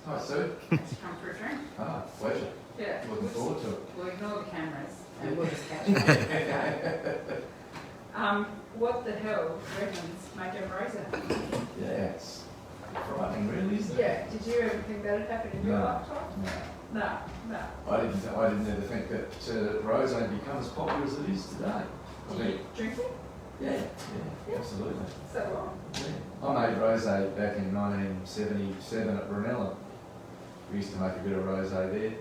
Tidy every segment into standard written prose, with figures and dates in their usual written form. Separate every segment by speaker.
Speaker 1: Hi, Sue.
Speaker 2: Let's come for a drink.
Speaker 1: Ah, pleasure.
Speaker 2: Yeah.
Speaker 1: Looking forward to it.
Speaker 2: We'll ignore the cameras and we'll just catch up. What the hell, Redman's making a rosé?
Speaker 1: Yeah, it's frightening, really, isn't it?
Speaker 2: Yeah. Did you ever think that would happen in your
Speaker 1: No.
Speaker 2: lifetime?
Speaker 1: No.
Speaker 2: No.
Speaker 1: I didn't ever think that rosé become as popular as it is today.
Speaker 2: Do you drink it?
Speaker 1: Yeah, absolutely.
Speaker 2: So long.
Speaker 1: Yeah. I made rosé back in 1977 at Brunella. We used to make a bit of rosé there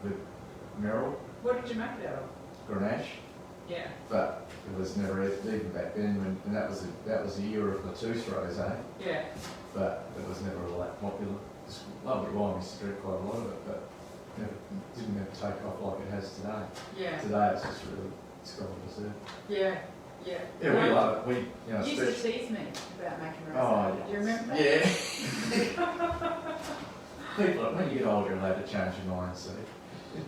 Speaker 1: with Merrill,
Speaker 2: What did you make it out of?
Speaker 1: Grenache,
Speaker 2: Yeah.
Speaker 1: but it was never even back then, and that was the era of the Touche rosé,
Speaker 2: Yeah.
Speaker 1: but it was never all that popular. It's lovely wine, we used to drink quite a lot of it, but didn't ever take off like it has today.
Speaker 2: Yeah.
Speaker 1: Today it's just really, it's got a dessert.
Speaker 2: Yeah. Yeah.
Speaker 1: Yeah, we love it. We,
Speaker 2: You used to tease me about making rosé.
Speaker 1: Oh, yeah.
Speaker 2: Do you remember that?
Speaker 1: Yeah. People, when you get older, you're allowed to change your mind, see.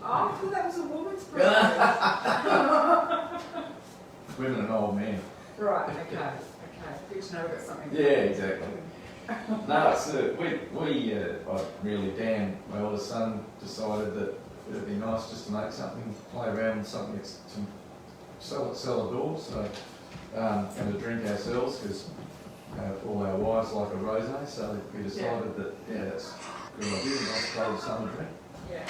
Speaker 2: Oh, I thought that was a woman's process.
Speaker 1: Women and old men.
Speaker 2: Right, okay. Good to know we've got something.
Speaker 1: Yeah, exactly. No, it's Dan, my oldest son, decided that it'd be nice just to make something, play around with something to sell a door, so and to drink ourselves, because all our wives like a rosé, so we decided that, that's a good idea, nice cold summer drink.
Speaker 2: Yeah.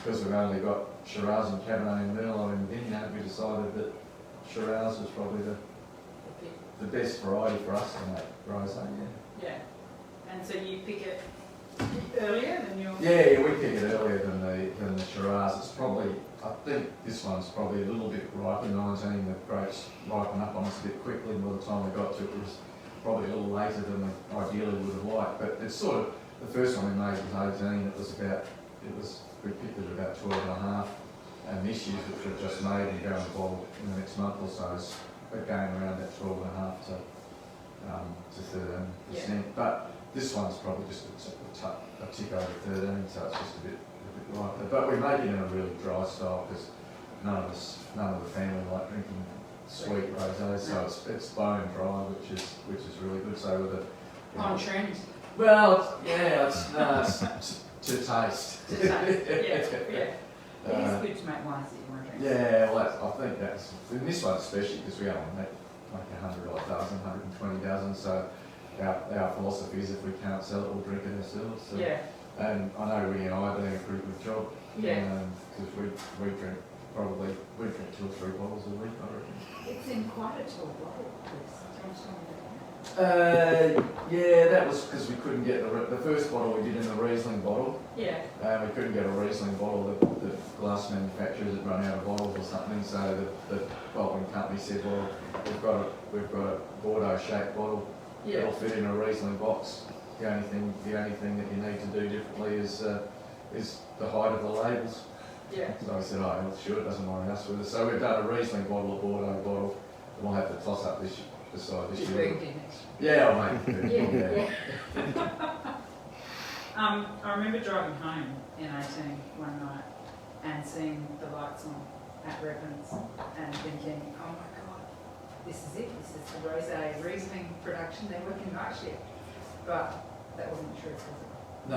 Speaker 1: Because we've only got Shiraz and Cabernet and Merlot in Vineyard, we decided that Shiraz was probably the best variety for us to make rosé.
Speaker 2: Yeah. And so you pick it earlier than your...
Speaker 1: Yeah, we pick it earlier than the Shiraz. It's probably, I think this one's probably a little bit riper, 19. The grapes ripen up on us a bit quickly, and by the time we got to it, it was probably a little later than we ideally would have liked. But it's sort of, the first one we made was 18. We picked it about 12 and a half. And this year's, which we've just made and going to bottle in the next month or so, is going around that 12 and a half to 13%. But this one's probably just a tick over 13, so it's just a bit lighter. But we make it in a really dry style because none of the family like drinking sweet rosé, so it's bone dry, which is really good. So with it,
Speaker 2: On trend.
Speaker 1: well, it's to taste.
Speaker 2: To taste, yeah. It is good to make wines that you want to drink.
Speaker 1: Yeah, well, I think that's, in this one especially, because we only make like 100,000, 120,000, so our philosophy is if we can't sell it, we'll drink it ourselves. So.
Speaker 2: Yeah.
Speaker 1: And I know Winnie and I are doing a pretty good job.
Speaker 2: Yeah.
Speaker 1: Because we drink 2 or 3 bottles a week, I reckon.
Speaker 2: It's in quite a tall bottle, Chris. Do you want to tell me that?
Speaker 1: Yeah, that was because we couldn't get the first bottle we did in the Riesling bottle.
Speaker 2: Yeah.
Speaker 1: We couldn't get a Riesling bottle. The glass manufacturers had run out of bottles or something, so the bottling company said, well, we've got a Bordeaux-shaped bottle.
Speaker 2: Yeah.
Speaker 1: It'll fit in a Riesling box. The only thing that you need to do differently is the height of the labels.
Speaker 2: Yeah.
Speaker 1: So I said, oh, sure, it doesn't worry us with it. So we've done a Riesling bottle, a Bordeaux bottle, and we'll have to toss up this year. Yeah, I'll make it.
Speaker 2: Yeah. I remember driving home in 18 one night and seeing the lights on at Redman's and thinking, oh my God, this is it. This is the rosé Riesling production. They're working night shift. But that wasn't true, was it?
Speaker 1: No, I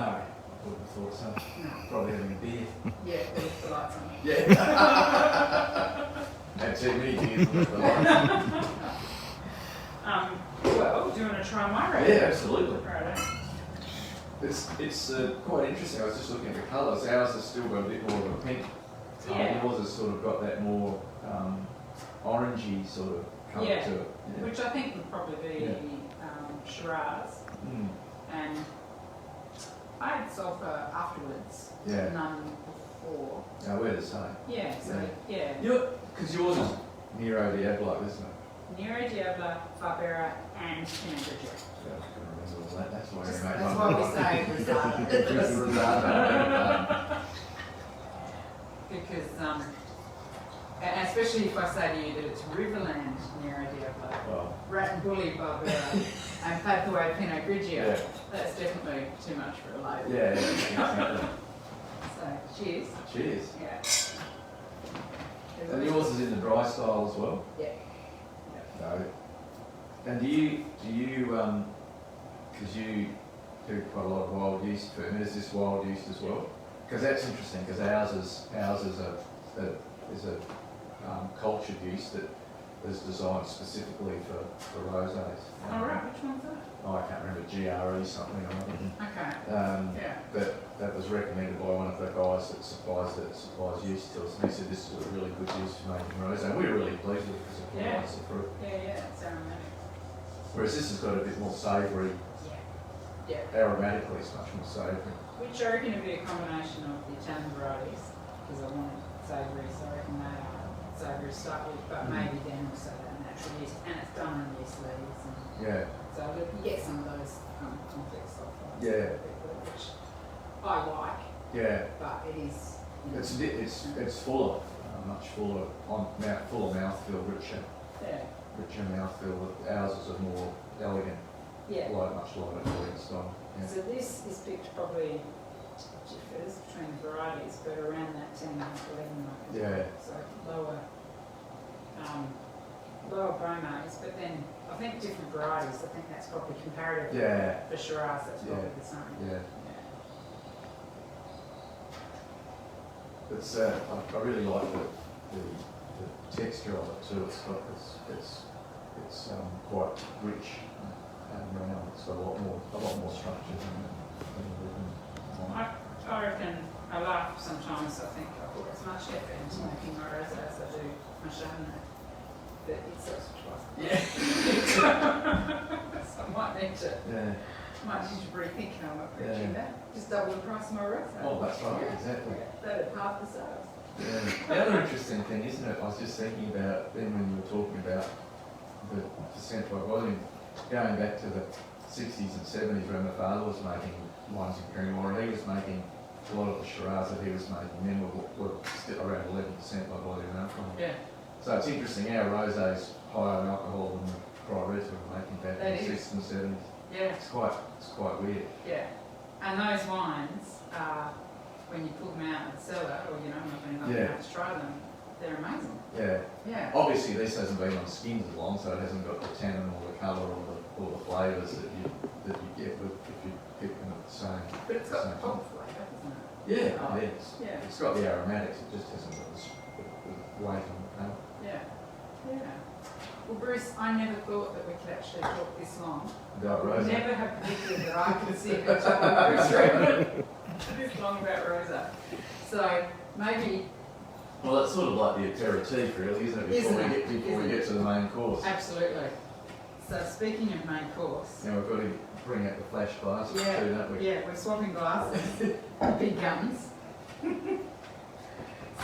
Speaker 1: wouldn't have thought so.
Speaker 2: No.
Speaker 1: Probably having a beer.
Speaker 2: Yeah, with the lights on.
Speaker 1: Yeah. Had too many beers with the lights.
Speaker 2: Well, do you want to try my rosé?
Speaker 1: Yeah, absolutely.
Speaker 2: Right.
Speaker 1: It's quite interesting. I was just looking at the colours. Ours has still got a bit more of a pink colour.
Speaker 2: Yeah.
Speaker 1: Yours has sort of got that more orangey sort of colour to it. Yeah.
Speaker 2: Which I think would probably be Shiraz.
Speaker 1: Mm.
Speaker 2: And I had sulphur afterwards.
Speaker 1: Yeah.
Speaker 2: None before.
Speaker 1: Now we're the same.
Speaker 2: Yeah, so yeah.
Speaker 1: Because yours is Nero Diablo, isn't it?
Speaker 2: Nero Diablo, Barbera, and Pinot Grigio.
Speaker 1: Yeah, I can remember all that. That's why
Speaker 2: Just,
Speaker 1: we made
Speaker 2: that's
Speaker 1: one.
Speaker 2: why we say Rosado. Because, and especially if I say to you that it's Riverland Nero Diablo,
Speaker 1: Well,
Speaker 2: Rat and Bully Barbera, and Pathway Pinot Grigio,
Speaker 1: yeah.
Speaker 2: that's definitely too much for a label.
Speaker 1: Yeah, exactly.
Speaker 2: So, cheers.
Speaker 1: Cheers.
Speaker 2: Yeah.
Speaker 1: And yours is in the dry style as well?
Speaker 2: Yeah.
Speaker 1: No. And do you, because you keep quite a lot of wild yeast ferment. Is this wild yeast as well? Because that's interesting, because ours is a cultured yeast that is designed specifically for rosés.
Speaker 2: All right, which one's that?
Speaker 1: Oh, I can't remember, GRE something or other.
Speaker 2: Okay. Yeah.
Speaker 1: But that was recommended by one of the guys that supplies yeast to us, and he said this is a really good yeast for making rosé. And we were really pleased with it because it provides the fruit.
Speaker 2: Yeah, it's aromatic.
Speaker 1: Whereas this has got a bit more savoury.
Speaker 2: Yeah.
Speaker 1: Aromatically, it's much more savoury.
Speaker 2: Which I reckon would be a combination of the Italian varieties, because I want it savoury, so I reckon they are savoury to start with, but maybe then also that natural yeast, and it's done on yeast leaves. And
Speaker 1: Yeah.
Speaker 2: so you get some of those complex sulfides.
Speaker 1: Yeah.
Speaker 2: Which I like,
Speaker 1: Yeah.
Speaker 2: but it is. You know,
Speaker 1: It's fuller, much fuller, fuller mouthfeel, richer mouthfeel. Ours is a more elegant,
Speaker 2: yeah.
Speaker 1: much lighter elegant style. Yeah.
Speaker 2: So this is picked probably differs between the varieties, but around that 10 mark, 11 mark.
Speaker 1: Yeah.
Speaker 2: So lower bromates, but then I think different varieties. I think that's probably comparative.
Speaker 1: Yeah.
Speaker 2: For Shiraz, that's probably the same.
Speaker 1: Yeah. It's I really like the texture of it too. It's quite rich and round. It's got a lot more structure than the ribbon.
Speaker 2: I reckon I laugh sometimes. I think I put as much effort into making my rosé as I do my Chardonnay. But it's such
Speaker 1: Yeah.
Speaker 2: So I might need to rethink how I'm approaching that. Just double the price of my rosé.
Speaker 1: Oh, that's right, exactly.
Speaker 2: That'd half the sales.
Speaker 1: Yeah. The other interesting thing, isn't it? I was just thinking about then when you were talking about the percent by volume, going back to the 60s and 70s when my father was making wines in Creamore, and he was making a lot of the Shiraz that he was making then were still around 11% by volume alcohol.
Speaker 2: Yeah.
Speaker 1: So it's interesting, our rosé's higher in alcohol than the Cry Reds were making back in the 60s and 70s.
Speaker 2: Yeah.
Speaker 1: It's quite weird.
Speaker 2: Yeah. And those wines are, when you pull them out of the cellar, or I'm not going to to try them, they're amazing.
Speaker 1: Yeah.
Speaker 2: Yeah.
Speaker 1: Obviously this hasn't been on skins as long, so it hasn't got the tannin or the colour or the flavours that you get with if you pick them at the same.
Speaker 2: But it's got the
Speaker 1: same
Speaker 2: pop
Speaker 1: time.
Speaker 2: flavour, hasn't it?
Speaker 1: Yeah, it is.
Speaker 2: Yeah.
Speaker 1: It's got the aromatics, it just hasn't got the weight on the palate.
Speaker 2: Yeah. Yeah. Well, Bruce, I never thought that we could actually talk this long.
Speaker 1: About rosé.
Speaker 2: Never have predicted that I could sit and talk to Bruce Redman this long about rosé. So maybe.
Speaker 1: Well, it's sort of like the aperitif, really, isn't it? Before we get to the main course.
Speaker 2: Absolutely. So speaking of main course.
Speaker 1: Now we've got to bring out the flash glasses too, don't we?
Speaker 2: Yeah, we're swapping glasses. Big guns.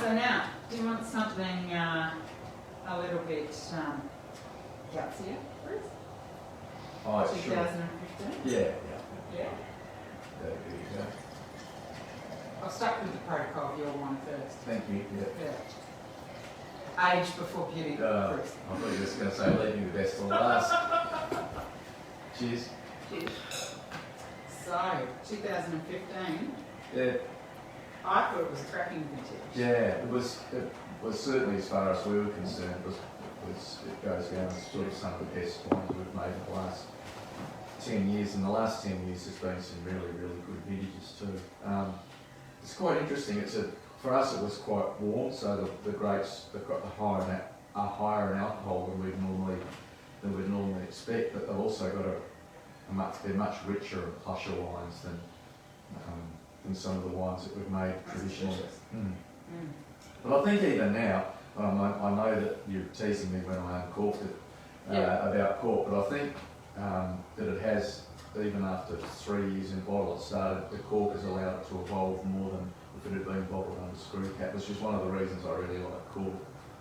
Speaker 2: So now, do you want something a little bit gutsier, Bruce?
Speaker 1: Oh, sure.
Speaker 2: 2015?
Speaker 1: Yeah.
Speaker 2: Yeah.
Speaker 1: There you go.
Speaker 2: I'll start with the protocol of your one first.
Speaker 1: Thank you. Yeah.
Speaker 2: Yeah. Age before beauty, Bruce.
Speaker 1: I thought you were just going to say leaving the best for last. Cheers.
Speaker 2: Cheers. So, 2015.
Speaker 1: Yeah.
Speaker 2: I thought it was a cracking vintage.
Speaker 1: Yeah, it was certainly, as far as we were concerned, it goes down as sort of some of the best wines we've made in the last 10 years, and the last 10 years there's been some really, really good vintages too. It's quite interesting. For us it was quite warm, so the grapes they've got are higher in alcohol than we'd normally expect, but they've also got they're much richer and plusher wines than some of the wines that we've made traditionally. But I think even now, I know that you're teasing me when I uncorked it about cork, but I think that it has, even after 3 years in bottle, the cork has allowed it to evolve more than if it had been bottled under screw cap, which is one of the reasons I really like cork.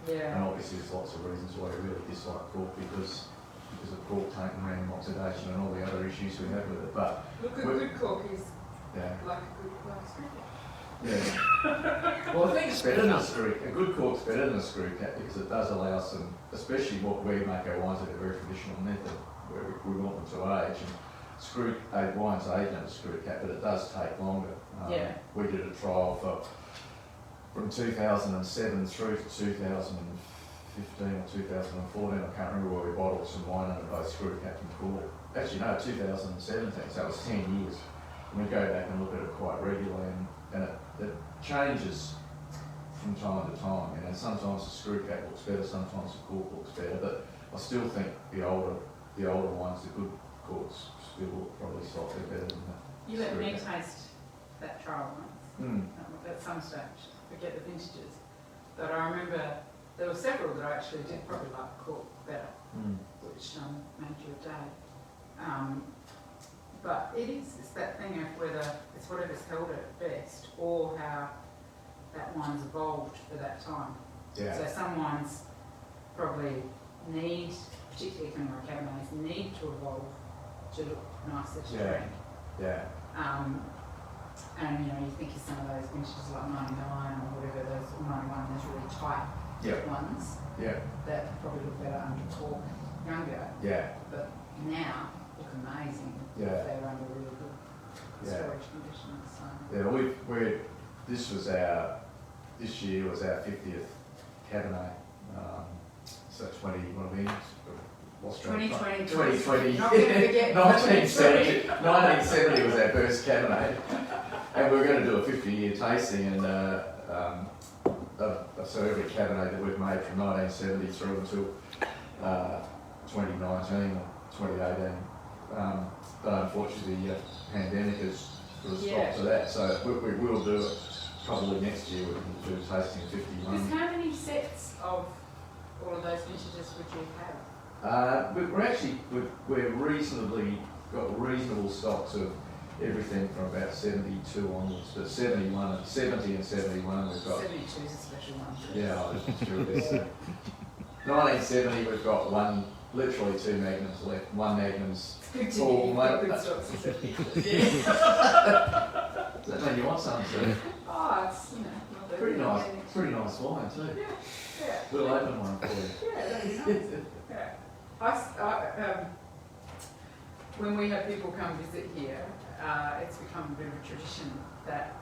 Speaker 2: Yeah.
Speaker 1: And obviously there's lots of reasons why I really dislike cork, because of cork taint and random oxidation and all the other issues we have with it. But
Speaker 2: look, a good cork is
Speaker 1: yeah.
Speaker 2: like a good glass screw cap.
Speaker 1: Yeah. Well, I think it's better than a screw. A good cork's better than a screw cap because it does allow some, especially what we make our wines at a very traditional method, where we want them to age. And wines age under screw cap, but it does take longer. We did a trial from 2007 through to 2015, or 2014, I can't remember where we bottled some wine under both Screw Cap and Court. Actually, no, 2017, so that was 10 years. And we go back and look at it quite regularly, and it changes from time to time. You know, sometimes the Screw Cap looks better, sometimes the Court looks better, but I still think the older wines, the good Courts, still look probably slightly better than the
Speaker 2: You let
Speaker 1: Screw
Speaker 2: me
Speaker 1: Cap.
Speaker 2: taste that trial once.
Speaker 1: Mm.
Speaker 2: At some stage, forget the vintages. But I remember there were several that I actually did probably like Court better, which made you a day. But it's that thing of whether it's whatever's held at best or how that wine's evolved for that time.
Speaker 1: Yeah.
Speaker 2: So some wines probably need, particularly things like Cabernets, need to evolve to look nicer to drink.
Speaker 1: Yeah.
Speaker 2: And you know, you think of some of those vintages like 99 or whatever, those 91, those really tight ones that probably look better under cork younger. Yeah. But now look amazing.
Speaker 1: Yeah.
Speaker 2: They're under really good storage conditions. So.
Speaker 1: Yeah, this year was our 50th Cabernet. So
Speaker 2: 2020.
Speaker 1: 2020.
Speaker 2: Not going to forget
Speaker 1: 1970 was our first Cabernet. And we were going to do a 50-year tasting, and so every Cabernet that we've made from 1970 through until 2019 or 2018. But unfortunately, the pandemic has put a stop to that. So we will do it probably next year. We'll do tasting 51.
Speaker 2: Because how many sets of all of those vintages would you have?
Speaker 1: We're got reasonable stocks of everything from about 72 onwards, but 70 and 71 we've got.
Speaker 2: 72 is a special one.
Speaker 1: Yeah, I was sure this. 1970 we've got literally two Magnums left. One Magnum's full.
Speaker 2: Good stocks of 70.
Speaker 1: Does that mean you want some too?
Speaker 2: Oh, it's, not the
Speaker 1: Pretty nice wine too.
Speaker 2: Yeah.
Speaker 1: We'll open one for you.
Speaker 2: Yeah, that'd be nice. When we have people come visit here, it's become a bit of a tradition that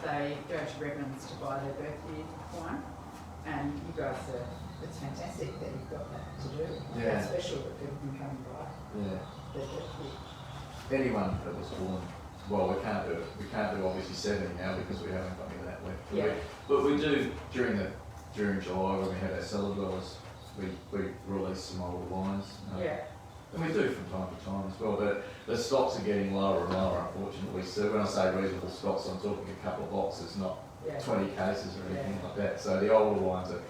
Speaker 2: they go to Redman's to buy their birthday wine, and you guys it's fantastic that you've got that to do.
Speaker 1: Yeah.
Speaker 2: It's special that people can come and buy their birthday.
Speaker 1: Anyone that was born, well, we can't do obviously 70 now because we haven't got any of that left. But we do during July when we have our cellar dwellers, we release some older wines. And we do from time to time as well, but the stocks are getting lower and lower, unfortunately. So when I say reasonable stocks, I'm talking a couple of boxes, not 20 cases or anything like that. So the older wines are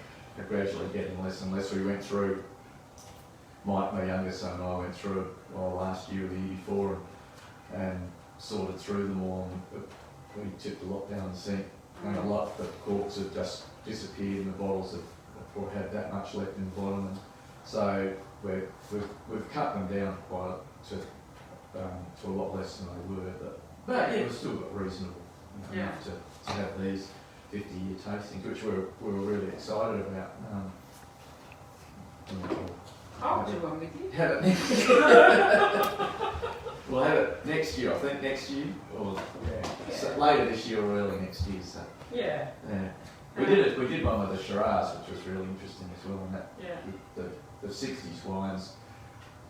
Speaker 1: gradually getting less and less. We went through, my youngest son and I went through it last year or the year before and sorted through them all. And we tipped a lot down the sink, and a lot of the corks have just disappeared and the bottles have had that much left in the bottom. And so we've cut them down quite to a lot less than they were, but we've still got reasonable enough to have these 50-year tastings, which we're really excited about.
Speaker 2: I'll do one with you.
Speaker 1: Have it we'll have it next year, I think next year, or so later this year or early next year. So we did one with the Shiraz, which was really interesting as well. And that the 60s wines,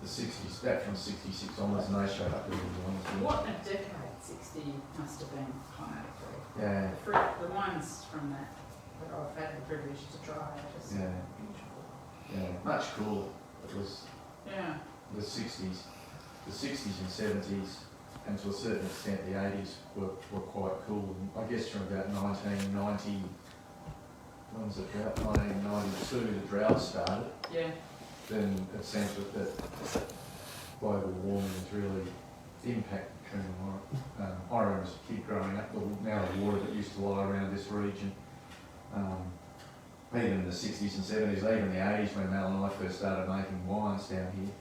Speaker 1: the 60s, back from 66 onwards, and they showed up really well.
Speaker 2: What a decade 60 must have been climatically.
Speaker 1: Yeah.
Speaker 2: The wines from that I've had the privilege to try are just beautiful.
Speaker 1: Yeah, much cooler. It was the 60s and 70s, and to a certain extent the 80s were quite cool. And I guess from about 1990, when was it, about 1992, the drought started. Yeah. Then it seems that global warming has really impacted Coonamara. I remember as a kid growing up, the amount of water that used to lie around this region, even in the 60s and 70s, even the 80s when Mel and I first started making wines down here,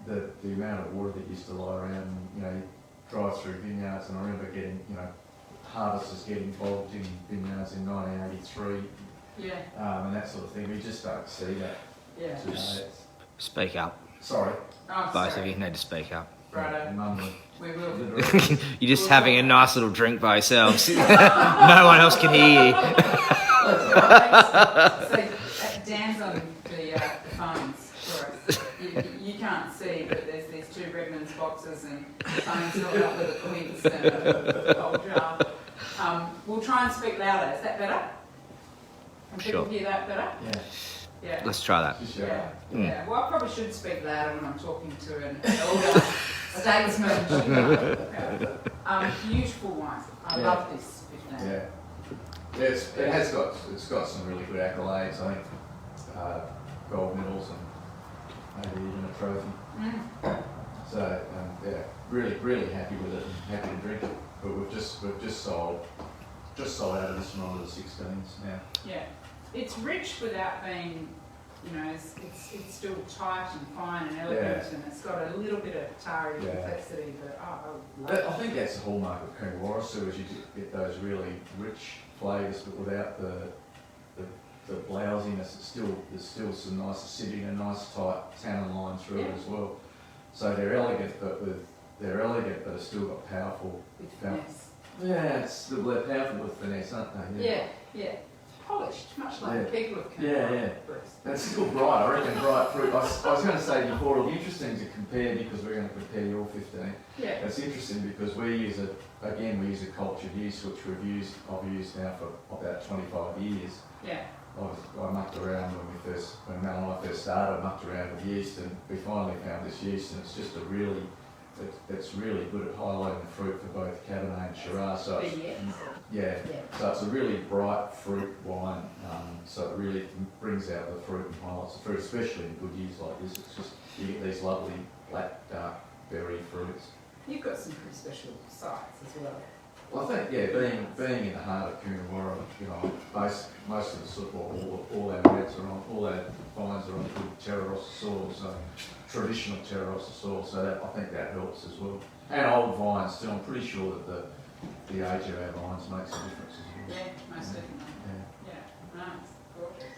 Speaker 1: the amount of water that used to lie around, you drive through vineyards, and I remember getting, harvesters getting bogged in vineyards in 1983. And that sort of thing. We just don't see that today.
Speaker 3: Speak up.
Speaker 1: Sorry.
Speaker 3: Both of you need to speak up.
Speaker 1: Right.
Speaker 2: We will.
Speaker 3: You're just having a nice little drink by yourselves. No one else can hear you.
Speaker 2: So Dan's on the phones for us. You can't see, but there's these 2 Redmond's boxes and the phone's held up with a quince and a old jar. We'll try and speak louder. Is that better? Can people
Speaker 3: Sure.
Speaker 2: hear that better?
Speaker 1: Yeah.
Speaker 2: Yeah.
Speaker 3: Let's try that.
Speaker 1: Just
Speaker 2: Yeah.
Speaker 3: Mm.
Speaker 2: Yeah. Well, I probably should speak louder when I'm talking to an elder statesman. shouldn't I? Beautiful wine. I
Speaker 1: Yeah.
Speaker 2: love this 15.
Speaker 1: Yeah. Yeah, it's got some really good accolades, I think. Gold medals and maybe even a trophy.
Speaker 2: Mm.
Speaker 1: So yeah, really happy with it and happy to drink it. But we've just sold out of this one onto the 16s now.
Speaker 2: Yeah. It's rich without being, it's still tight and fine and elegant, and it's got a little bit of tarry complexity, but I love
Speaker 1: I think that's the hallmark of Coonawarra sewers. You get those really rich flavours, but without the blousiness. There's still some nice acidity and a nice tight tannin line through it as well. So they're elegant, but they've still got powerful.
Speaker 2: with finesse.
Speaker 1: Yeah, they're powerful with finesse, aren't they?
Speaker 2: Yeah. Polished, much like the people of
Speaker 1: Yeah,
Speaker 2: Coonawarra.
Speaker 1: yeah.
Speaker 2: Bruce.
Speaker 1: That's still bright. I reckon bright fruit. I was going to say before, it'll be interesting to compare because we're going to compare your 15.
Speaker 2: Yeah.
Speaker 1: It's interesting because we use a cultured yeast which I've used now for about 25 years.
Speaker 2: Yeah.
Speaker 1: I mucked around when Mel and I first started. I mucked around with yeast, and we finally found this yeast, and it's just it's really good at highlighting the fruit for both Cabernet and Shiraz. So so it's a really bright fruit wine. So it really brings out the fruit and highlights the fruit, especially in good years like this. It's just you get these lovely black, dark berry fruits.
Speaker 2: You've got some pretty special sites as well.
Speaker 1: Well, I think being in the heart of Coonawarra, most of the soil, all our reds are on, all our vines are on good terra rossa soil, so traditional terra rossa soil. So I think that helps as well. And old vines too. I'm pretty sure that the age of our vines makes a difference as well.
Speaker 2: Yeah, most definitely.
Speaker 1: Yeah.
Speaker 2: Yeah, nice, gorgeous.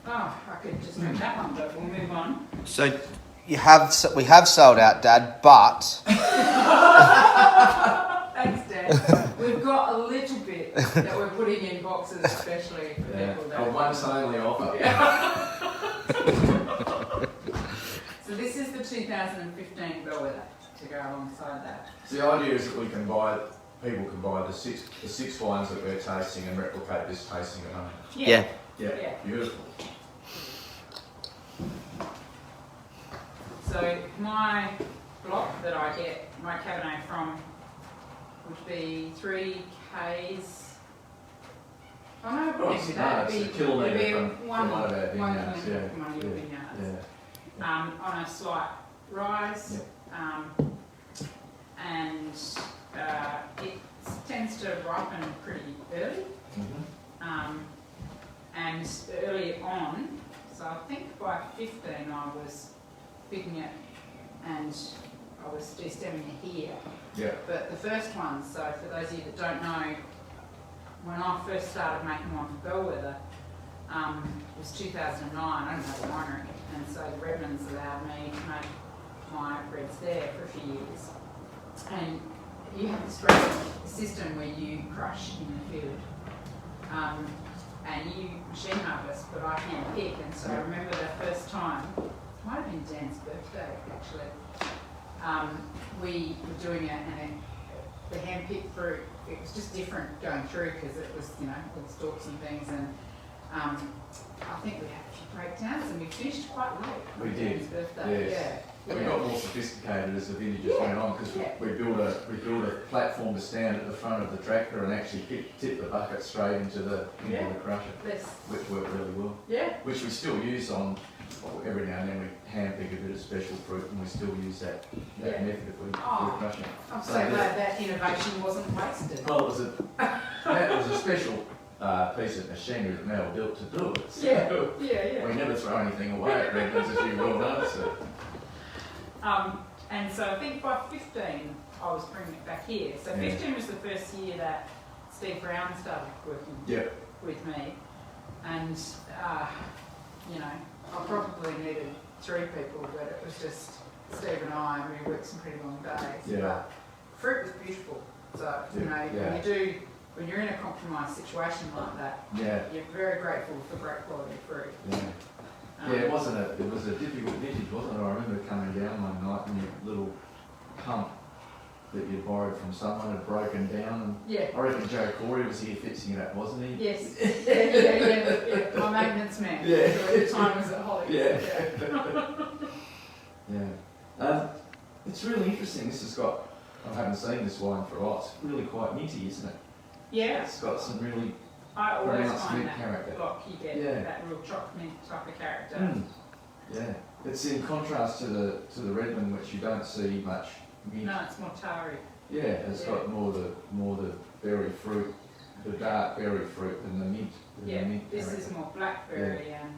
Speaker 2: Oh, I could just drink that one, but we'll move on.
Speaker 3: So we have sold out, Dad, but
Speaker 2: Thanks, Dad. We've got a little bit that we're putting in boxes, especially for people that.
Speaker 1: One's only offer.
Speaker 2: So this is the 2015 Bellwether to go alongside that.
Speaker 1: So the idea is that people can buy the six wines that we're tasting and replicate this tasting at home.
Speaker 3: yeah.
Speaker 1: Yeah. Beautiful.
Speaker 2: So my block that I get my Cabernet from would be 3 Ks. Oh no, it wouldn't be that. It'd be
Speaker 1: from
Speaker 2: one
Speaker 1: one of our
Speaker 2: kilometre
Speaker 1: vineyards.
Speaker 2: from one of your vineyards.
Speaker 1: Yeah.
Speaker 2: On a slight rise, and it tends to ripen pretty early.
Speaker 1: Mm-hmm.
Speaker 2: And early on, so I think by 15 I was picking it and I was de-stemming it here.
Speaker 1: Yeah.
Speaker 2: But the first one, so for those of you that don't know, when I first started making wine for Bellwether, it was 2009, I don't have a winery, and so the Redmans allowed me to make my reds there for a few years. And you have this great system where you crush in the field. And you machine harvest, but I hand pick, and so I remember the first time, it might have been Dan's birthday actually, we were doing it, and the hand picked fruit, it was just different going through because it was, with stalks and things, and I think we had a few breakdowns and we finished quite late.
Speaker 1: We
Speaker 2: on
Speaker 1: did.
Speaker 2: Dan's birthday.
Speaker 1: Yes. We got more sophisticated as the vintages went on because we built a platform to stand at the front of the tractor and actually tip the bucket straight into the crusher, which worked really well.
Speaker 2: Yeah.
Speaker 1: Which we still use on every now and then. We hand pick a bit of special fruit and we still use that method if we're crushing.
Speaker 2: I'm so glad that innovation wasn't wasted.
Speaker 1: Well, it was a special piece of machinery that Mel built to do it. So
Speaker 2: Yeah.
Speaker 1: we never throw anything away at Redmans, as you well know. So.
Speaker 2: And so I think by 15 I was bringing it back here. So 15 was the first year that Steve Brown started working with me. And, I probably needed 3 people, but it was just Steve and I, and we worked some pretty long days.
Speaker 1: Yeah.
Speaker 2: But fruit was beautiful. So, when you do when you're in a compromised situation like that,
Speaker 1: Yeah.
Speaker 2: you're very grateful for great quality fruit.
Speaker 1: Yeah. Yeah, it was a difficult vintage, wasn't it? I remember coming down one night and your little pump that you borrowed from someone had broken down. And
Speaker 2: Yeah.
Speaker 1: I reckon Joe Corey was here fixing it up, wasn't he?
Speaker 2: Yes. Yeah. My maintenance man.
Speaker 1: Yeah.
Speaker 2: The time was at Holly.
Speaker 1: Yeah. Yeah. It's really interesting. This has got, I haven't seen this wine for a while. It's really quite minty, isn't it?
Speaker 2: Yeah.
Speaker 1: It's got some really
Speaker 2: I always
Speaker 1: pronounced
Speaker 2: find
Speaker 1: mint
Speaker 2: that
Speaker 1: character.
Speaker 2: block you get
Speaker 1: Yeah.
Speaker 2: that real choc mint type of character.
Speaker 1: Yeah. It's in contrast to the Redman, which you don't see much mint.
Speaker 2: No, it's more tarry.
Speaker 1: Yeah, it's got more the berry fruit, the dark berry fruit than the mint. than the
Speaker 2: Yeah,
Speaker 1: mint
Speaker 2: this
Speaker 1: character.
Speaker 2: is more blackberry and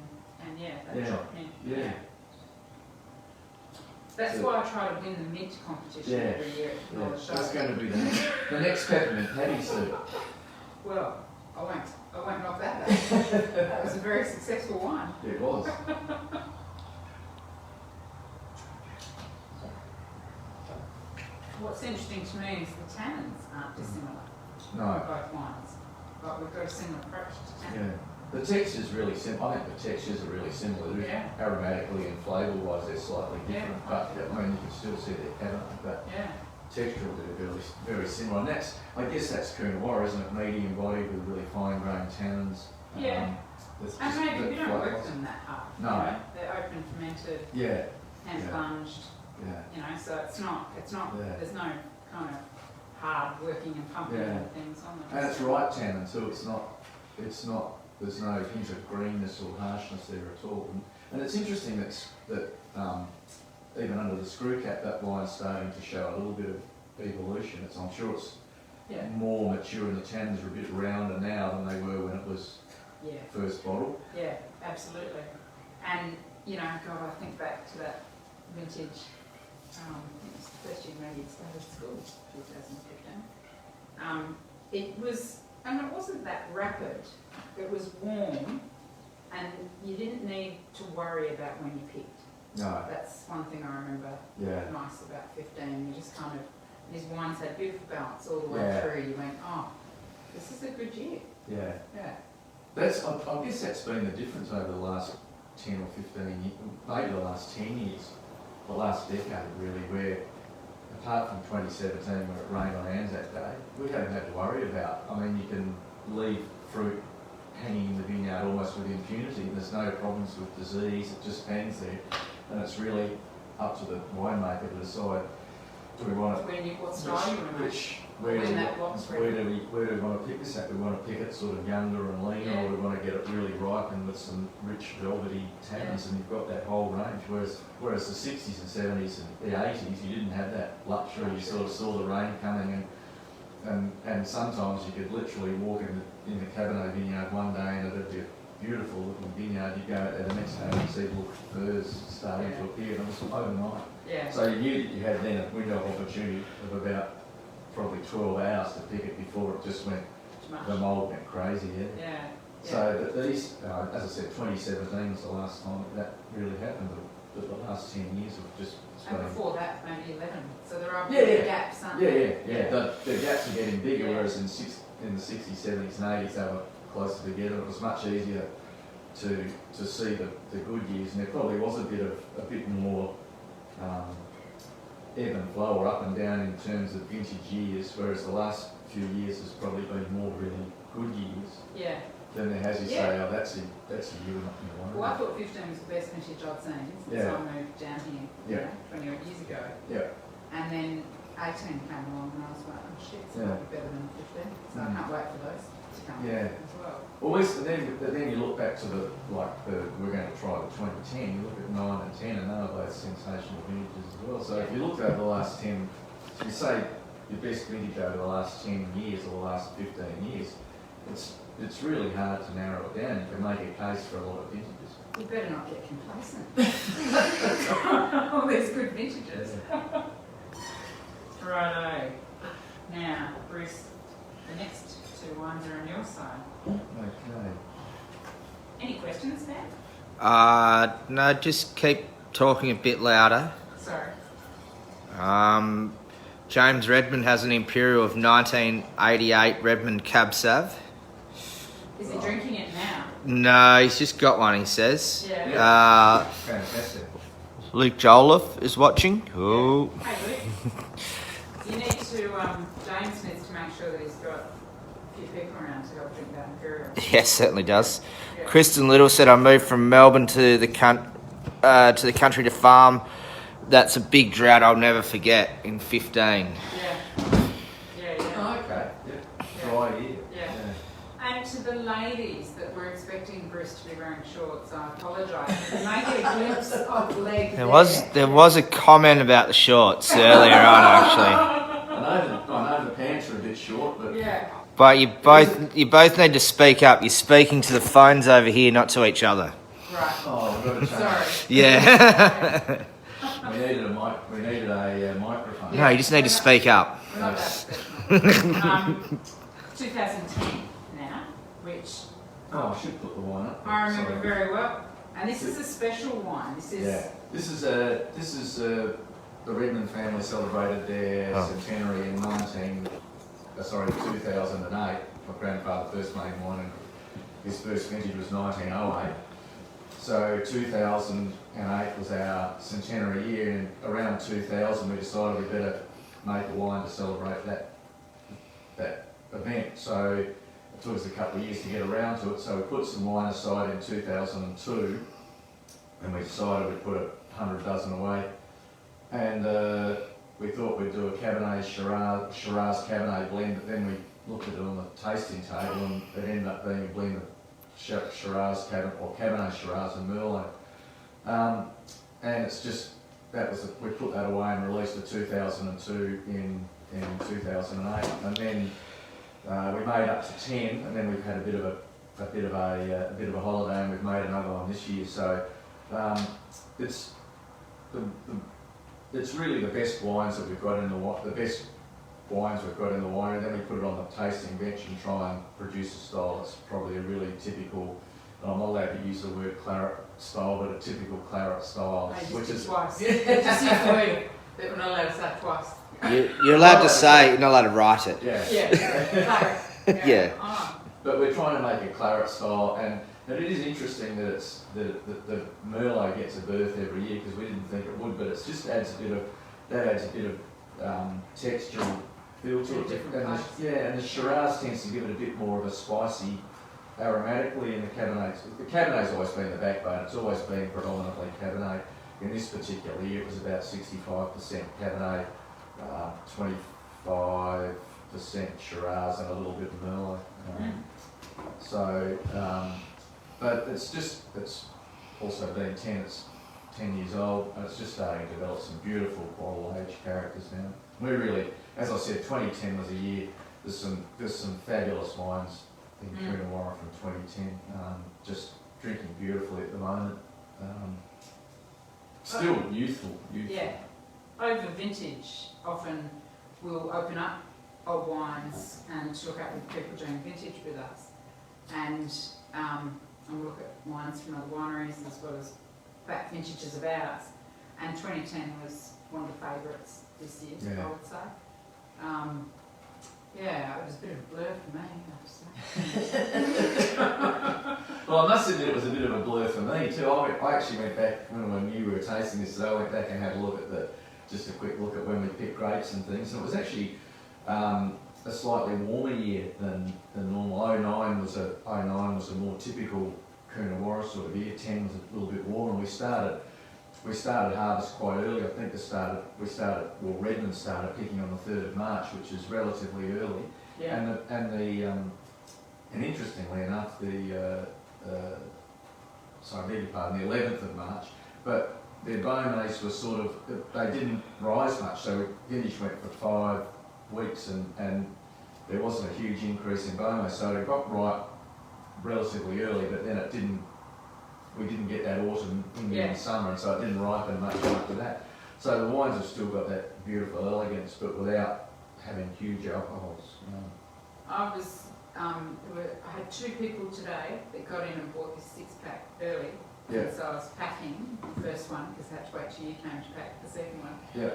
Speaker 2: that
Speaker 1: Yeah.
Speaker 2: choc mint.
Speaker 1: Yeah.
Speaker 2: That's
Speaker 1: So-
Speaker 2: why I try to win the mint competition
Speaker 1: Yeah.
Speaker 2: every year at the
Speaker 1: Yeah,
Speaker 2: Knowledge
Speaker 1: that's
Speaker 2: Show.
Speaker 1: going to be the next peppermint patty soup.
Speaker 2: Well, I won't knock that back. That was a very successful one.
Speaker 1: It was.
Speaker 2: What's interesting to me is the tannins aren't dissimilar for
Speaker 1: No.
Speaker 2: both wines. But we've got a similar approach to tannin.
Speaker 1: Yeah. The texture's really similar. I think the textures are really similar. They're
Speaker 2: Yeah.
Speaker 1: Aromatically and flavour-wise, they're slightly
Speaker 2: Yeah.
Speaker 1: different. But I mean, you can still see they're peppermint, but
Speaker 2: Yeah.
Speaker 1: texturally they're very, very similar. And I guess that's Coonawarra, isn't it? Medium bodied with really fine-grained tannins.
Speaker 2: Yeah.
Speaker 1: That's
Speaker 2: And
Speaker 1: just
Speaker 2: maybe
Speaker 1: the
Speaker 2: we don't work
Speaker 1: flavours.
Speaker 2: them that hard.
Speaker 1: No.
Speaker 2: You know? They're open fermented,
Speaker 1: Yeah.
Speaker 2: hand
Speaker 1: Yeah.
Speaker 2: plunged,
Speaker 1: Yeah.
Speaker 2: you know, so it's not,
Speaker 1: Yeah.
Speaker 2: there's no kind of hard working and pumping
Speaker 1: Yeah.
Speaker 2: and things on them.
Speaker 1: And it's ripe tannin too. It's not. There's no hint of greenness or harshness there at all. And it's interesting that even under the screw cap, that wine's starting to show a little bit of evolution. I'm sure it's
Speaker 2: Yeah.
Speaker 1: more mature, and the tannins are a bit rounder now than they were when it was
Speaker 2: Yeah.
Speaker 1: first bottled.
Speaker 2: Yeah, absolutely. And, you know, God, I think back to that vintage, I think it was the first year maybe it started school, 2015. It was, and it wasn't that rapid. It was warm, and you didn't need to worry about when you picked.
Speaker 1: No.
Speaker 2: That's one thing I remember
Speaker 1: Yeah.
Speaker 2: nice about 15. You just kind of, these wines had beautiful balance all the way
Speaker 1: Yeah.
Speaker 2: through. You went, oh, this is a good year.
Speaker 1: Yeah.
Speaker 2: Yeah.
Speaker 1: I guess that's been the difference over the last 10 or 15 years, maybe the last 10 years, the last decade really, where apart from 2017 when it rained on Anzac Day, we haven't had to worry about. I mean, you can leave fruit hanging in the vineyard almost with impunity, and there's no problems with disease, it just hangs there. And it's really up to the winemaker to decide, do we want it,
Speaker 2: What style you want to make.
Speaker 1: where
Speaker 2: When
Speaker 1: do
Speaker 2: that block's ready.
Speaker 1: we want to pick this at? We want to pick it sort of younger and leaner,
Speaker 2: Yeah.
Speaker 1: or we want to get it really ripened with some rich velvety tannins, and you've got that whole range. Whereas the 60s and 70s and the 80s, you didn't have that luxury. You sort of saw the rain coming, and sometimes you could literally walk in the Cabernet vineyard one day and it'd be a beautiful looking vineyard. You go out there the next day and you see little firs starting to appear, and it was overnight.
Speaker 2: Yeah.
Speaker 1: So you knew that you had then a window of opportunity of about probably 12 hours to pick it before it just went,
Speaker 2: Too much.
Speaker 1: the mould went crazy, yeah.
Speaker 2: Yeah.
Speaker 1: So that these, as I said, 2017 was the last time that really happened, but the last 10 years have just
Speaker 2: And
Speaker 1: been...
Speaker 2: before that, maybe 11. So there are
Speaker 1: Yeah,
Speaker 2: big
Speaker 1: yeah.
Speaker 2: gaps, aren't
Speaker 1: Yeah,
Speaker 2: there?
Speaker 1: yeah, yeah. The gaps are getting bigger,
Speaker 2: Yeah.
Speaker 1: whereas in the 60s, 70s and 80s they were closer together. It was much easier to see the good years, and there probably was a bit more ebb and flow or up and down in terms of vintage years, whereas the last few years has probably been more really good years.
Speaker 2: Yeah.
Speaker 1: Then there has you
Speaker 2: Yeah.
Speaker 1: say, oh, that's a year not you want.
Speaker 2: Well, I thought 15 was the best vintage I'd seen since
Speaker 1: Yeah.
Speaker 2: I moved down here, you
Speaker 1: Yeah.
Speaker 2: know, 20 odd years ago.
Speaker 1: Yeah,
Speaker 2: And then 18 came along and I was like, oh shit, it's
Speaker 1: Yeah.
Speaker 2: might be better than 15. So I
Speaker 1: Mm.
Speaker 2: can't wait for those to come
Speaker 1: Yeah.
Speaker 2: as well.
Speaker 1: well, at least then you look back to we're going to try the 2010. You look at 9 and 10, and they were both sensational vintages as well. So if you look over the last 10, if you say your best vintage over the last 10 years or the last 15 years, it's really hard to narrow it down. You can make a case for a lot of vintages.
Speaker 2: You better not get complacent. All these good vintages. Righto. Now, Bruce, the next two wines are on your side.
Speaker 1: Okay.
Speaker 2: Any questions, Dan?
Speaker 3: No, just keep talking a bit louder.
Speaker 2: Sorry.
Speaker 3: James Redman has an Imperial of 1988 Redman Cab Sav.
Speaker 2: Is he drinking it now?
Speaker 3: No, he's just got one, he says.
Speaker 2: Yeah.
Speaker 1: Fantastic.
Speaker 3: Luke Jolliffe is watching. Oh.
Speaker 2: Hey, Luke. You need to, James needs to make sure that he's got a few people around to help drink that Imperial.
Speaker 3: Yes, certainly does.
Speaker 2: Yeah.
Speaker 3: Kristen Little said, I moved from Melbourne to the country to farm. That's a big drought I'll never forget in 15.
Speaker 2: Yeah.
Speaker 1: Oh, okay. Yeah. Dry year.
Speaker 2: Yeah. And to the ladies that were expecting Bruce to be wearing shorts, I apologise. You may get a glimpse of leg
Speaker 3: There was a comment about the shorts earlier on, actually.
Speaker 1: I know the pants are a bit short, but
Speaker 2: Yeah.
Speaker 3: But you both need to speak up. You're speaking to the phones over here, not to each other.
Speaker 2: Right.
Speaker 1: oh, we've got to change.
Speaker 2: Sorry.
Speaker 3: Yeah.
Speaker 1: We needed a microphone.
Speaker 3: No, you just need to speak up.
Speaker 2: We're not that professional. 2010 now, which
Speaker 1: Oh, I should put the wine up.
Speaker 2: I remember
Speaker 1: Sorry.
Speaker 2: very well. And this is a special wine. This is
Speaker 1: Yeah, this is the Redman family celebrated their centenary in 2008. My grandfather first made wine, and his first vintage was 1908. So 2008 was our centenary year, and around 2000 we decided we better make a wine to celebrate that event. So it took us a couple of years to get around to it. So we put some wine aside in 2002, and we decided we'd put 100 dozen away. And we thought we'd do a Cabernet Shiraz Cabernet blend, but then we looked at it on the tasting table, and it ended up being a blend of Shiraz Cabernet Shiraz and Merlot. And it's just we put that away and released it 2002 in 2008, and then we made up to 10, and then we've had a bit of a holiday, and we've made another one this year. So it's really the best wines that we've got in the winery. Then we put it on the tasting bench and try and produce a style that's probably a really typical. And I'm not allowed to use the word claret style, but a typical claret style, which is
Speaker 2: twice. Just use the word that we're not allowed to say twice.
Speaker 3: You're allowed to say, you're not allowed to write it.
Speaker 2: Yeah. Claret.
Speaker 3: Yeah.
Speaker 2: Oh.
Speaker 1: But we're trying to make a claret style, and it is interesting that the Merlot gets a birth every year, because we didn't think it would, but it just adds a bit of textural feel to it. And the Shiraz tends to give it a bit more of a spicy, aromatically, and the Cabernet's always been the backbone. It's always been predominantly Cabernet. In this particular year, it was about 65% Cabernet, 25% Shiraz, and a little bit of Merlot. But it's also been 10 years old, and it's just starting to develop some beautiful bottle age characters now. We really, as I said, 2010 was a year. There's some fabulous wines in Coonawarra from 2010. Just drinking beautifully at the moment. Still youthful.
Speaker 2: Yeah. Over vintage, often we'll open up old wines and look at with people doing vintage with us, and we'll look at wines from other wineries as well as back vintages of ours. And 2010 was one of the favourites this year, I would say. Yeah, it was a bit of a blur for me, I have to say.
Speaker 1: Well, I must admit it was a bit of a blur for me too. I actually went back when I knew we were tasting this, so I went back and had a look at just a quick look at when we picked grapes and things, and it was actually a slightly warmer year than normal. 09 was a more typical Coonawarra sort of year. 10 was a little bit warmer, and we started harvest quite early. I think Redman started picking on the 3rd of March, which is relatively early.
Speaker 2: Yeah.
Speaker 1: And interestingly enough, the 11th of March, but their Beaumays were they didn't rise much, so vintage went for 5 weeks, and there wasn't a huge increase in Beaumays, so it got ripe relatively early, but then we didn't get that autumn in summer, and so it didn't ripen much after that. So the wines have still got that beautiful elegance, but without having huge alcohols.
Speaker 2: I had 2 people today that got in and bought this 6-pack early.
Speaker 1: Yeah.
Speaker 2: So I was packing the first one because I had to wait till you came to pack the second one.
Speaker 1: Yeah.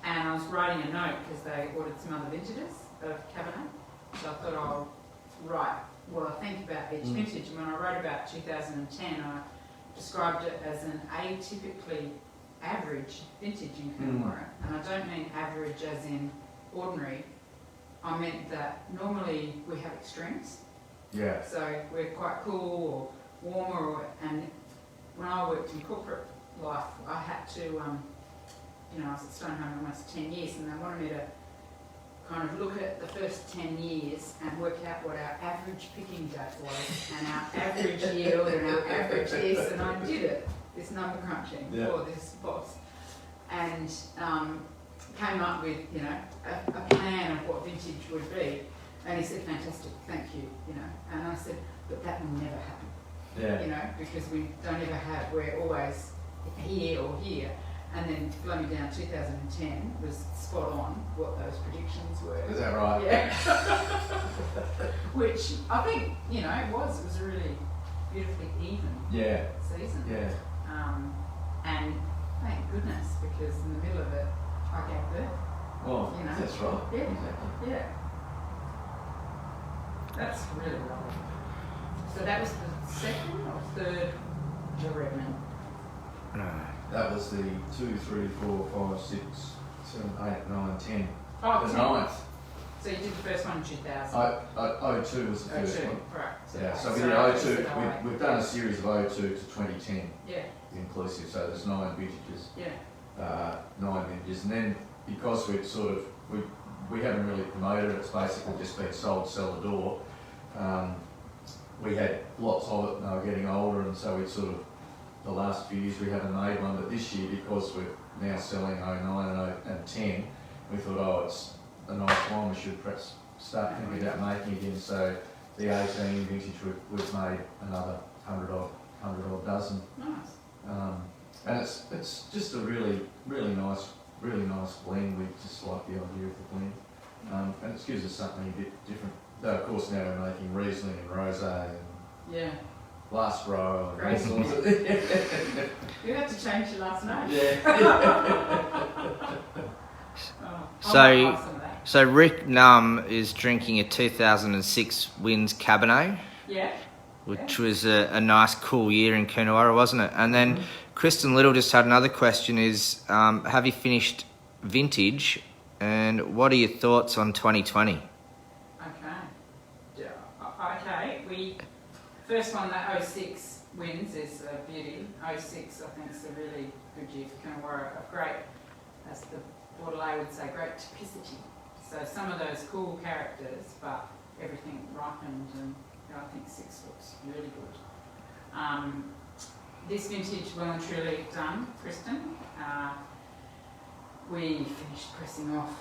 Speaker 2: And I was writing a note because they ordered some other vintages of Cabernet. So I thought I'll write what I think about each vintage. And when I wrote about 2010, I described it as an atypically average vintage in Coonawarra. And I don't mean average as in ordinary. I meant that normally we have extremes.
Speaker 1: Yeah.
Speaker 2: So we're quite cool or warmer, and when I worked in corporate life, I had to, I was at Stonehome almost 10 years, and they wanted me to kind of look at the first 10 years and work out what our average picking date was, and our average yield, and our average this, and I did it, this number crunching for this boss, and came up with, a plan of what vintage would be. And he said, fantastic, thank you, And I said, but that will never happen.
Speaker 1: Yeah.
Speaker 2: Because we don't ever have, we're always here or here. And then blow me down, 2010 was spot on what those predictions were.
Speaker 1: Is that right?
Speaker 2: Yeah. Which I think, it was a really beautifully even season.
Speaker 1: Yeah.
Speaker 2: And thank goodness, because in the middle of it, I gave birth.
Speaker 1: Well, that's right.
Speaker 2: Yeah.
Speaker 1: Exactly.
Speaker 2: Yeah. That's really lovely. So that was the second or third Redman?
Speaker 3: No.
Speaker 1: That was the 2, 3, 4, 5, 6, 7, 8, 9, 10.
Speaker 2: Oh,
Speaker 1: The
Speaker 2: 10.
Speaker 1: ninth.
Speaker 2: So you did the first one in 2000?
Speaker 1: 02 was the first
Speaker 2: 02,
Speaker 1: one.
Speaker 2: right.
Speaker 1: Yeah, so we
Speaker 2: sorry,
Speaker 1: did 02.
Speaker 2: I said
Speaker 1: We've done a series of 02 to 2010
Speaker 2: Yeah,
Speaker 1: inclusive, so there's 9 vintages.
Speaker 2: yeah.
Speaker 1: 9 vintages, and then because we'd we haven't really promoted it, it's basically just been sold cellar door. We had lots of it and they were getting older, and so the last few years we haven't made one, but this year, because we're now selling 09 and 10, we thought, it's a nice one, we should perhaps start thinking about making again. So the 18 vintage, we've made another 100 odd dozen.
Speaker 2: Nice.
Speaker 1: And it's just a really nice blend. We just like the idea of the blend, and it gives us something a bit different. Though of course now we're making Riesling and Rosé and
Speaker 2: Yeah.
Speaker 1: last row and all
Speaker 2: Crazy.
Speaker 1: sorts of
Speaker 2: You had to change your last name.
Speaker 3: So- So Rick Num is drinking a 2006 Wynns Cabernet,
Speaker 2: Yeah.
Speaker 3: which was a nice cool year in Coonawarra, wasn't it? And then Kristen Little just had another question is, have you finished vintage, and what are your thoughts on 2020?
Speaker 2: Okay. First one, that 06 wins is a beauty. 06 I think is a really good year for Coonawarra. Great, as the Bordelais would say, great typicity. So some of those cool characters, but everything ripened, and I think 6 looks really good. This vintage, well and truly done, Kristen. We finished pressing off,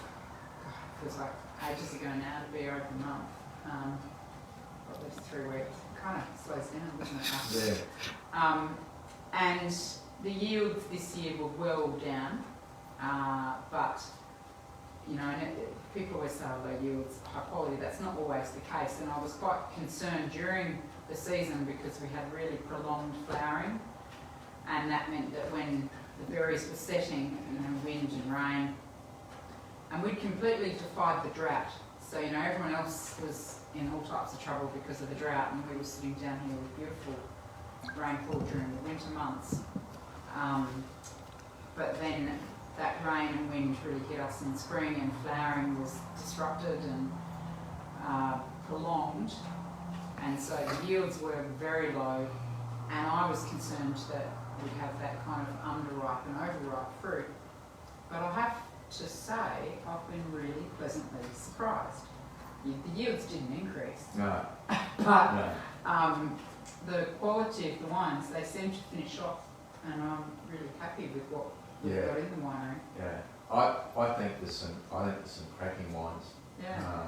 Speaker 2: it feels like ages ago now, to be over a month. At least 3 weeks. It kind of slows down, doesn't it?
Speaker 1: Yeah.
Speaker 2: And the yields this year were well down, but people always say low yields, high quality. That's not always the case, and I was quite concerned during the season because we had really prolonged flowering, and that meant that when the berries were setting, wind and rain, and we'd completely defied the drought. So everyone else was in all types of trouble because of the drought, and we were sitting down here with beautiful rainfall during the winter months. But then that rain and wind really hit us in spring, and flowering was disrupted and prolonged, and so the yields were very low, and I was concerned that we'd have that kind of underripe and overripe fruit. But I have to say, I've been really pleasantly surprised. The yields didn't increase,
Speaker 1: No.
Speaker 2: but
Speaker 1: No.
Speaker 2: the quality of the wines, they seem to finish off, and I'm really happy with what we've got in the winery.
Speaker 1: Yeah. I think there's some cracking wines.
Speaker 2: Yeah.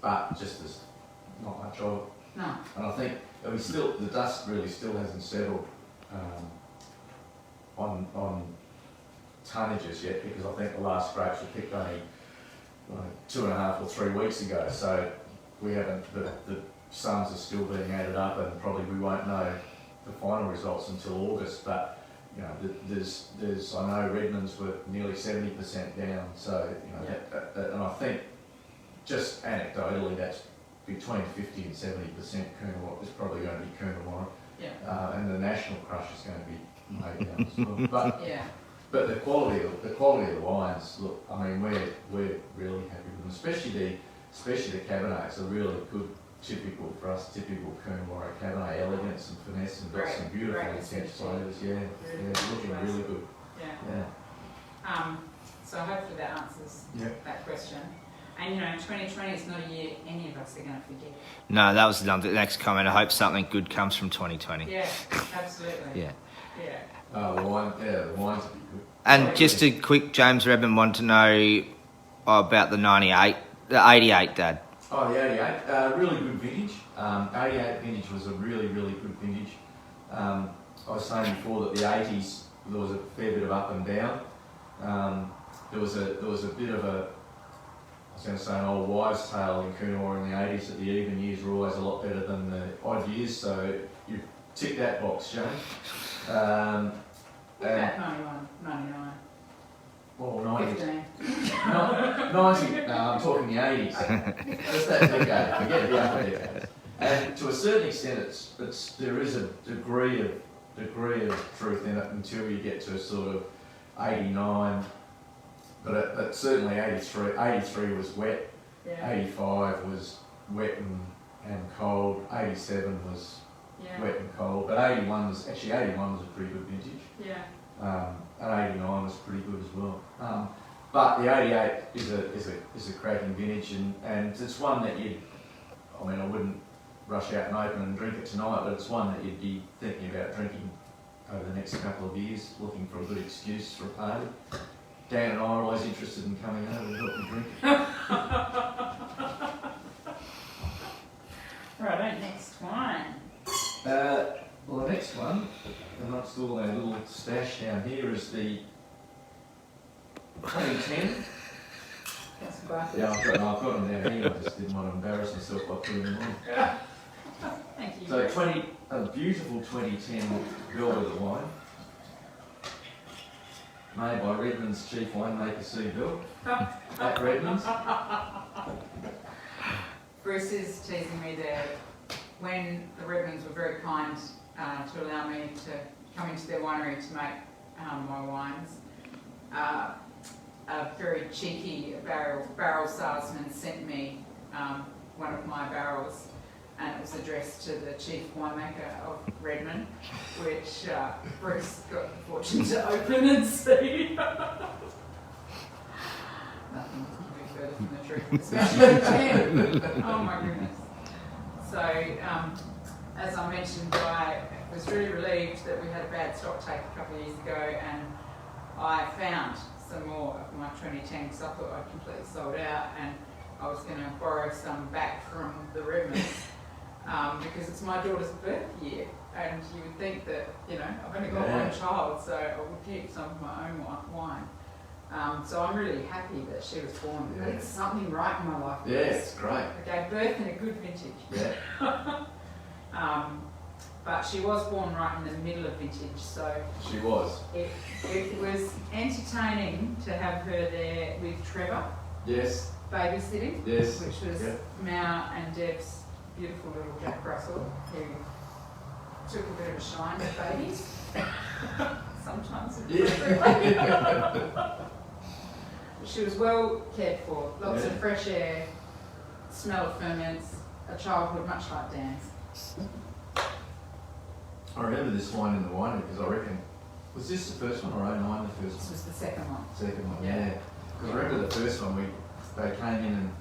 Speaker 1: But just there's not much of it.
Speaker 2: No.
Speaker 1: And I think the dust really still hasn't settled on tonnages yet, because I think the last grapes were picked only 2.5 or 3 weeks ago. So we haven't. The sums are still being added up, and probably we won't know the final results until August. But you know, there's I know Redmond's were nearly 70% down, so you know, and I think just anecdotally that's between 50 and 70% Coonawarra is probably going to be Coonawarra, and the national crush is going to be made down as well. But the quality of the wines, look, I mean, we're really happy with them, especially the Cabernets are really good. Typical for us, typical Coonawarra Cabernet, elegance and finesse, and got some beautiful intense flavours. Looking really good.
Speaker 2: So hopefully that answers that question. And you know, 2020 is not a year any of us are going to forget.
Speaker 3: No, that was the next comment. I hope something good comes from 2020.
Speaker 2: Yeah, absolutely.
Speaker 3: Yeah.
Speaker 1: The wines would be good.
Speaker 3: And just a quick, James Redman wanted to know about the 88, Dad.
Speaker 1: Oh, the 88, really good vintage. 88 vintage was a really, really good vintage. I was saying before that the 80s, there was a fair bit of up and down. There was a bit of a, I was going to say an old wives' tale in Coonawarra in the 80s that the even years were always a lot better than the odd years, so you tick that box, James.
Speaker 2: About 91, 99.
Speaker 1: Well, 90.
Speaker 2: 15.
Speaker 1: 90, no, I'm talking the 80s. That's that decade, forget the other decades. And to a certain extent, there is a degree of truth in it until you get to sort of 89, but certainly 83 was wet, 85 was wet and cold, 87 was wet and cold, but 81 was a pretty good vintage. And 89 was pretty good as well. But the 88 is a cracking vintage, and it's one that I wouldn't rush out and open and drink it tonight, but it's one that you'd be thinking about drinking over the next couple of years, looking for a good excuse for a party. Dan and I are always interested in coming over and helping drink it.
Speaker 2: Right, next wine.
Speaker 1: Well, the next one, amongst all our little stash down here, is the 2010.
Speaker 2: That's glasses.
Speaker 1: Yeah, I've got them down here. I just didn't want to embarrass myself by putting them on.
Speaker 2: Thank you.
Speaker 1: So a beautiful 2010 Bellwether wine, made by Redmond's chief winemaker, C. Bill, at Redmond's.
Speaker 2: Bruce is teasing me there. When the Redmonds were very kind to allow me to come into their winery to make my wines, a very cheeky barrel salesman sent me one of my barrels, and it was addressed to the chief winemaker of Redmond, which Bruce got the fortune to open and see. Nothing could be further from the truth, especially the gin. Oh my goodness. So, as I mentioned, I was really relieved that we had a bad stock take a couple of years ago, and I found some more of my 2010 because I thought I'd completely sold out, and I was going to borrow some back from the Redmonds because it's my daughter's birth year, and you would think that, I've only got one child, so I would keep some of my own wine. So I'm really happy that she was born. I think something right in my life.
Speaker 1: Yeah, it's great.
Speaker 2: I gave birth in a good vintage.
Speaker 1: Yeah.
Speaker 2: But she was born right in the middle of vintage, so
Speaker 1: she was.
Speaker 2: It was entertaining to have her there with Trevor.
Speaker 1: Yes.
Speaker 2: Babysitting.
Speaker 1: Yes.
Speaker 2: Which was Mao and Deb's beautiful little Jack Russell, who took a bit of a shine with babies. Sometimes. She was well cared for, lots of fresh air, smell of ferments, a childhood much like Dan's.
Speaker 1: I remember this wine in the winery because I reckon, was this the first one or 09 the first
Speaker 2: This
Speaker 1: one?
Speaker 2: was the second one.
Speaker 1: Second one, yeah. Because I remember the first one, they came in and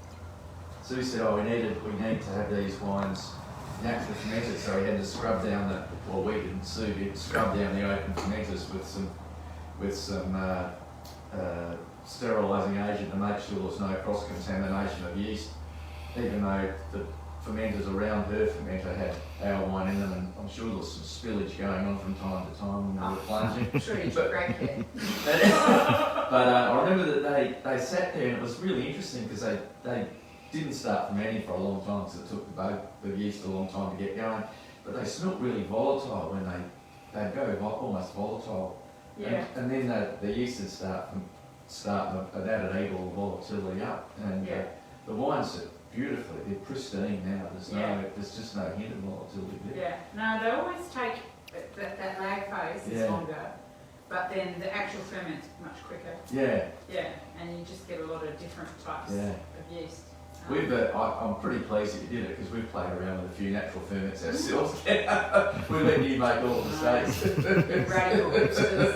Speaker 1: Sue said, we need to have these wines naturally fermented, so we had to scrub down we didn't, Sue did, scrub down the open fermenters with some sterilising agent to make sure there's no cross-contamination of yeast, even though the fermenters around her fermenter had our wine in them, and I'm sure there was some spillage going on from time to time when we were plunging.
Speaker 2: I'm sure you took great care.
Speaker 1: But I remember that they sat there, and it was really interesting because they didn't start fermenting for a long time because it took the yeast a long time to get going, but they smelt really volatile when they'd go almost volatile
Speaker 2: Yeah.
Speaker 1: And then the yeasts start at that equal volatility up, and
Speaker 2: Yeah.
Speaker 1: the wines are beautifully, they're pristine now.
Speaker 2: Yeah.
Speaker 1: There's just no hint of volatility there.
Speaker 2: Yeah, no, they always take, that lag phase is
Speaker 1: Yeah.
Speaker 2: longer, but then the actual ferment's much quicker.
Speaker 1: Yeah,
Speaker 2: Yeah, and you just get a lot of different types
Speaker 1: yeah.
Speaker 2: of yeast.
Speaker 1: I'm pretty pleased that you did it because we've played around with a few natural ferments ourselves. We let you make all the mistakes.
Speaker 2: Radical hipsters.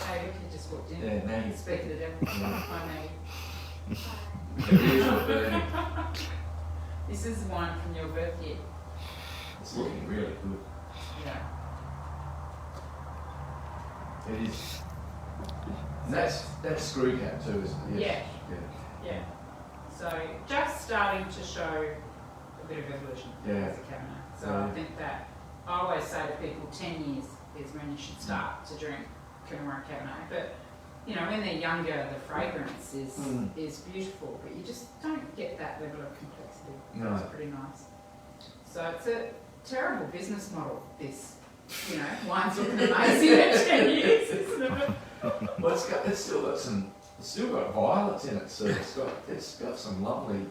Speaker 2: Hey, look, you just walked in.
Speaker 1: Yeah, now you
Speaker 2: Speaking to them. Hi, Maggie.
Speaker 1: usual burning.
Speaker 2: This is wine from your birth year.
Speaker 1: It's looking really good.
Speaker 2: Yeah.
Speaker 1: It is. And that's screw cap too, isn't it? Yes.
Speaker 2: Yeah. So just starting to show a bit of evolution
Speaker 1: Yeah.
Speaker 2: as a Cabernet. So
Speaker 1: Yeah.
Speaker 2: I think that I always say to people 10 years is when you should start to drink Coonawarra Cabernet. But you know, when they're younger, the fragrance is beautiful, but you just don't get that level of complexity.
Speaker 1: No.
Speaker 2: It's pretty nice. So it's a terrible business model, this. You know, wine's looking amazing at 10 years, isn't it?
Speaker 1: Well, it's still got violets in it, so it's got some lovely.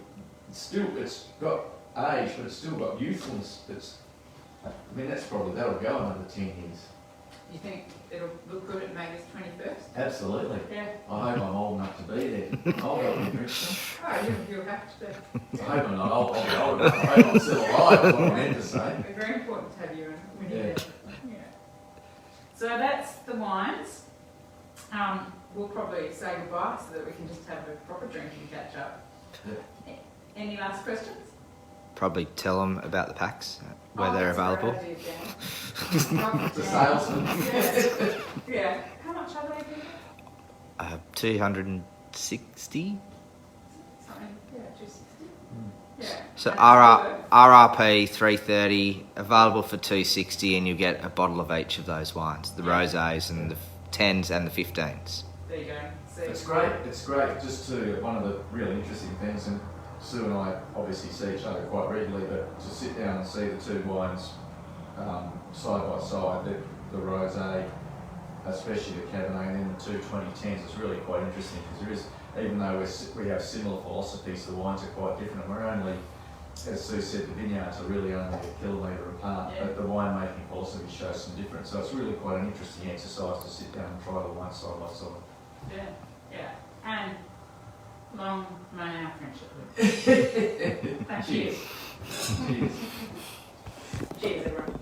Speaker 1: It's got age, but it's still got youthfulness. That'll go another 10 years.
Speaker 2: You think it'll look good at Maggie's 21st?
Speaker 1: Absolutely.
Speaker 2: Yeah.
Speaker 1: I hope I'm old enough to be there. I'll help you drink some.
Speaker 2: Oh, you'll have to be.
Speaker 1: I hope I'm not old. I'll be old enough. I hope I'm still alive. Is what I meant to say.
Speaker 2: It's very important to have you when you're
Speaker 1: Yeah.
Speaker 2: there. Yeah. So that's the wines. We'll probably say goodbye so that we can just have a proper drink and catch up.
Speaker 1: Yeah.
Speaker 2: Any last questions?
Speaker 3: Probably tell them about the packs, where they're
Speaker 2: that's a
Speaker 3: available.
Speaker 2: great idea,
Speaker 1: The salesman.
Speaker 2: Dan. Yeah. How much are they giving?
Speaker 3: 260.
Speaker 2: Something, yeah, 260. Yeah.
Speaker 3: So
Speaker 2: And
Speaker 3: RRP 330, available for 260, and you get a bottle of each of those wines, the
Speaker 2: Yeah.
Speaker 3: rosés and the 10s and the 15s.
Speaker 2: There you go. See?
Speaker 1: It's great. It's great. Just to one of the really interesting things, and Sue and I obviously see each other quite regularly, but to sit down and see the two wines side by side, the rosé, especially the Cabernet, and then the two 2010s, is really quite interesting because there is, even though we have similar philosophies, the wines are quite different. We're only, as Sue said, the vineyards are really only a kilometre apart,
Speaker 2: Yeah.
Speaker 1: but the winemaking philosophy shows some difference. So it's really quite an interesting exercise to sit down and try the wines side by side.
Speaker 2: Yeah, yeah. And long may our friendship live. Thank you.
Speaker 1: Cheers. Cheers.
Speaker 2: Cheers, everyone.